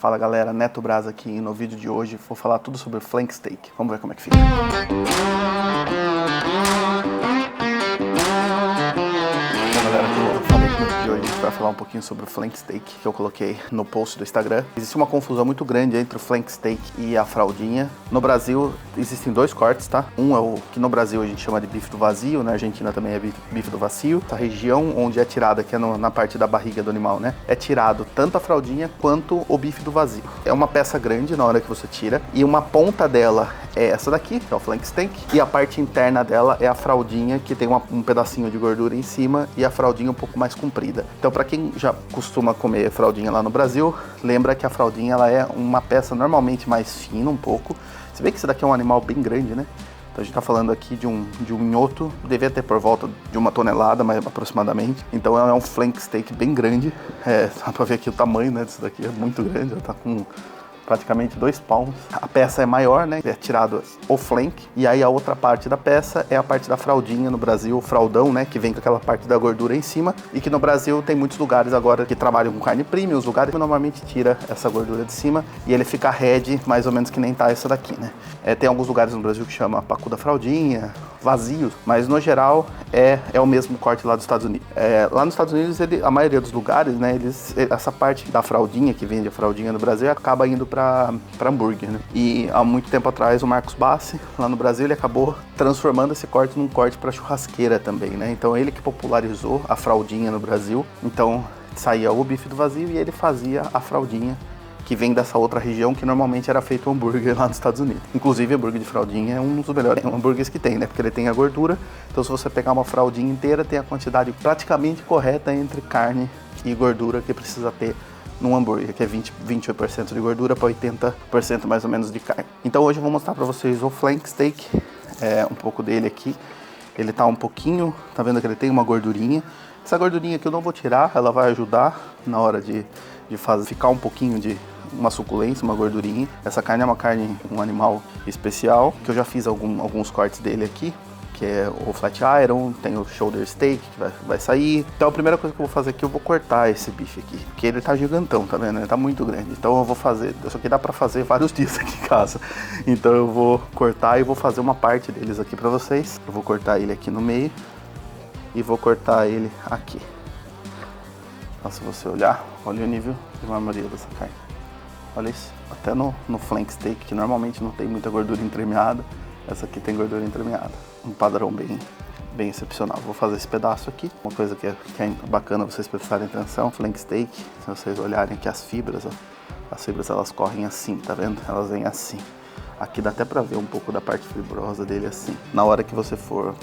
Fala galera, Neto Braz aqui e no vídeo de hoje vou falar tudo sobre o flank steak. Vamos ver como é que fica. Galera, como eu falei no vídeo de hoje, a gente vai falar um pouquinho sobre o flank steak que eu coloquei no post do Instagram. Existe uma confusão muito grande entre o flank steak e a fraldinha. No Brasil existem dois cortes, tá? Um é o que no Brasil a gente chama de bife do vazio, na Argentina também é bife do vazio. Essa região onde é tirada, que é na parte da barriga do animal, né? É tirado tanto a fraldinha quanto o bife do vazio. É uma peça grande na hora que você tira e uma ponta dela é essa daqui, que é o flank steak, e a parte interna dela é a fraldinha, que tem um pedacinho de gordura em cima e a fraldinha um pouco mais comprida. Então, para quem já costuma comer fraldinha lá no Brasil, lembra que a fraldinha ela é uma peça normalmente mais fina um pouco. Se bem que esse daqui é um animal bem grande, né? Então a gente tá falando aqui de um minhoto, devia ter por volta de 1 tonelada, mais aproximadamente. Então é um flank steak bem grande. Dá pra ver aqui o tamanho, né, disso daqui, é muito grande, já tá com praticamente 2 palmos. A peça é maior, né? É tirado o flank. E aí a outra parte da peça é a parte da fraldinha, no Brasil, o fraldão, né? Que vem com aquela parte da gordura em cima. E que no Brasil tem muitos lugares agora que trabalham com carne premium. Os lugares que normalmente tira essa gordura de cima. E ele fica red, mais ou menos que nem tá essa daqui, né? Tem alguns lugares no Brasil que chama pacu da fraldinha, vazios. Mas no geral é o mesmo corte lá dos Estados Unidos. Lá nos Estados Unidos, a maioria dos lugares, né? Essa parte da fraldinha, que vende a fraldinha no Brasil, acaba indo para hambúrguer, né? E há muito tempo atrás o Marcos Bassi, lá no Brasil, ele acabou transformando esse corte num corte para churrasqueira também, né? Então ele que popularizou a fraldinha no Brasil. Então saía o bife do vazio e ele fazia a fraldinha, que vem dessa outra região que normalmente era feito o hambúrguer lá nos Estados Unidos. Inclusive, o hambúrguer de fraldinha é um dos melhores hambúrgueres que tem, né? Porque ele tem a gordura. Então, se você pegar uma fraldinha inteira, tem a quantidade praticamente correta entre carne e gordura que precisa ter num hambúrguer, que é 28% de gordura para 80% mais ou menos de carne. Então, hoje eu vou mostrar para vocês o flank steak, um pouco dele aqui. Ele tá um pouquinho, tá vendo que ele tem uma gordurinha. Essa gordurinha aqui eu não vou tirar, ela vai ajudar na hora de ficar um pouquinho de uma suculência, uma gordurinha. Essa carne é uma carne, um animal especial, que eu já fiz alguns cortes dele aqui, que é o flat iron, tem o shoulder steak que vai sair. Então a primeira coisa que eu vou fazer aqui, eu vou cortar esse bife aqui, porque ele tá gigantão, tá vendo? Ele tá muito grande. Então eu vou fazer, isso aqui dá pra fazer vários dias aqui em casa. Então eu vou cortar e vou fazer uma parte deles aqui pra vocês. Eu vou cortar ele aqui no meio e vou cortar ele aqui. Então, se você olhar, olha o nível de marmoreio dessa carne. Olha isso, até no flank steak, que normalmente não tem muita gordura entremeada, essa aqui tem gordura entremeada. Um padrão bem excepcional. Vou fazer esse pedaço aqui. Uma coisa que é bacana vocês prestarem atenção, flank steak, se vocês olharem aqui as fibras elas correm assim, tá vendo? Elas vêm assim. Aqui dá até pra ver um pouco da parte fibrosa dele assim. Na hora que você for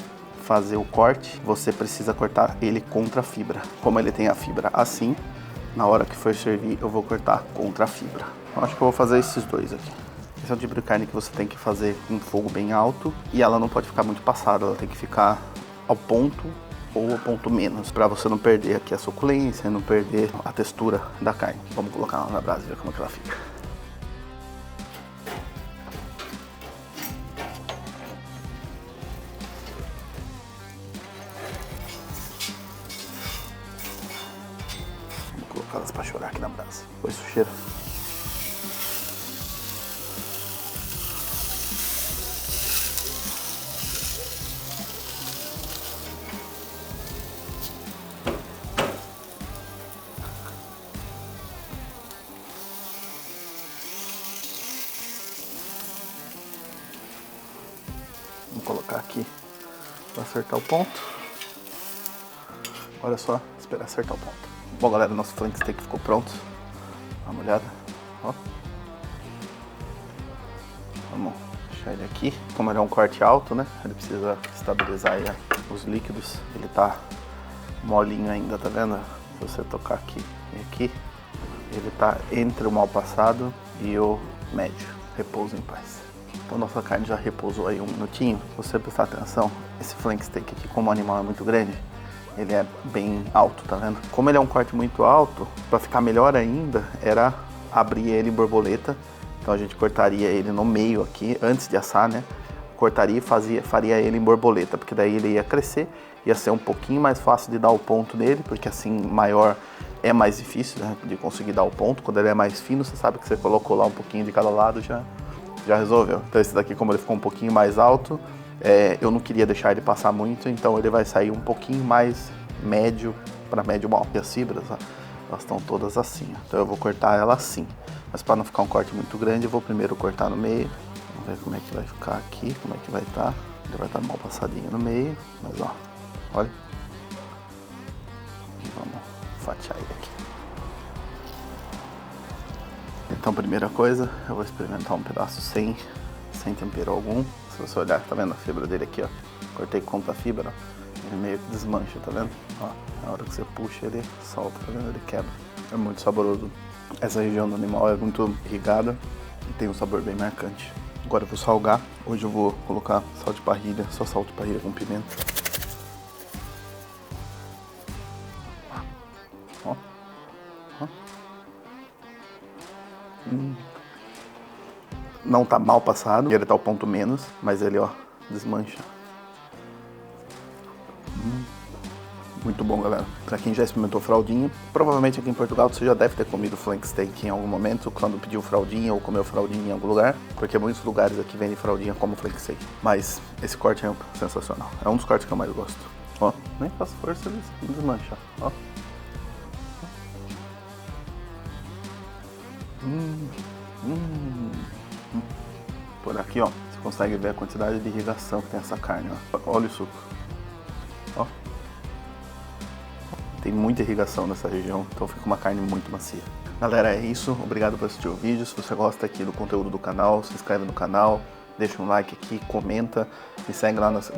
fazer o corte, você precisa cortar ele contra a fibra. Como ele tem a fibra assim, na hora que for servir, eu vou cortar contra a fibra. Eu acho que eu vou fazer esses dois aqui. Esse é o tipo de carne que você tem que fazer com fogo bem alto e ela não pode ficar muito passada, ela tem que ficar ao ponto ou ao ponto menos, para você não perder aqui a suculência, não perder a textura da carne. Vamos colocar ela na brasa e ver como é que ela fica. Colocar elas para chorar aqui na brasa. Foi isso o cheiro. Vou colocar aqui para acertar o ponto. Olha só, esperar acertar o ponto. Bom, galera, nosso flank steak ficou pronto. Dá uma olhada. Ó. Vamos deixar ele aqui. Como ele é um corte alto, né? Ele precisa estabilizar aí os líquidos. Ele tá molinho ainda, tá vendo? Se você tocar aqui e aqui, ele tá entre o mal passado e o médio. Repouso em paz. Então nossa carne já repousou aí um minutinho. Se você prestar atenção, esse flank steak aqui, como o animal é muito grande, ele é bem alto, tá vendo? Como ele é um corte muito alto, para ficar melhor ainda, era abrir ele em borboleta. Então a gente cortaria ele no meio aqui, antes de assar, né? Cortaria e faria ele em borboleta, porque daí ele ia crescer, ia ser um pouquinho mais fácil de dar o ponto nele, porque assim maior é mais difícil, né, de conseguir dar o ponto. Quando ele é mais fino, você sabe que você colocou lá um pouquinho de cada lado, já resolveu. Então esse daqui, como ele ficou um pouquinho mais alto, eu não queria deixar ele passar muito, então ele vai sair um pouquinho mais médio para médio mal. E as fibras, ó, elas estão todas assim, ó. Então eu vou cortar ela assim. Mas para não ficar um corte muito grande, eu vou primeiro cortar no meio. Vamos ver como é que vai ficar aqui, como é que vai estar. Ele vai estar mal passadinho no meio, mas ó, olha. E vamos fatiar ele aqui. Então, primeira coisa, eu vou experimentar um pedaço sem tempero algum. Se você olhar, tá vendo a fibra dele aqui, ó? Cortei contra a fibra, ó. Ele meio que desmancha, tá vendo? Ó, na hora que você puxa, ele solta, tá vendo? Ele quebra. É muito saboroso. Essa região do animal é muito irrigada e tem um sabor bem marcante. Agora eu vou salgar. Hoje eu vou colocar sal de parrilha, só sal de parrilha com pimenta. Ó. Ó. Não tá mal passado, ele tá ao ponto menos, mas ele, ó, desmancha. Muito bom, galera. Pra quem já experimentou fraldinha, provavelmente aqui em Portugal você já deve ter comido flank steak em algum momento, quando pediu fraldinha ou comeu fraldinha em algum lugar, porque muitos lugares aqui vendem fraldinha como flank steak. Mas esse corte é sensacional. É um dos cortes que eu mais gosto. Ó, nem faz força, ele desmancha, ó. Por aqui, ó, você consegue ver a quantidade de irrigação que tem essa carne, ó. Olha o suco. Ó. Tem muita irrigação nessa região, então fica uma carne muito macia. Galera, é isso. Obrigado por assistir o vídeo. Se você gosta aqui do conteúdo do canal, se inscreve no canal, deixa um like aqui, comenta, me segue lá nas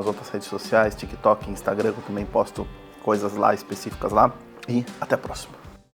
outras redes sociais, TikTok, Instagram, que eu também posto coisas lá específicas lá. E até a próxima.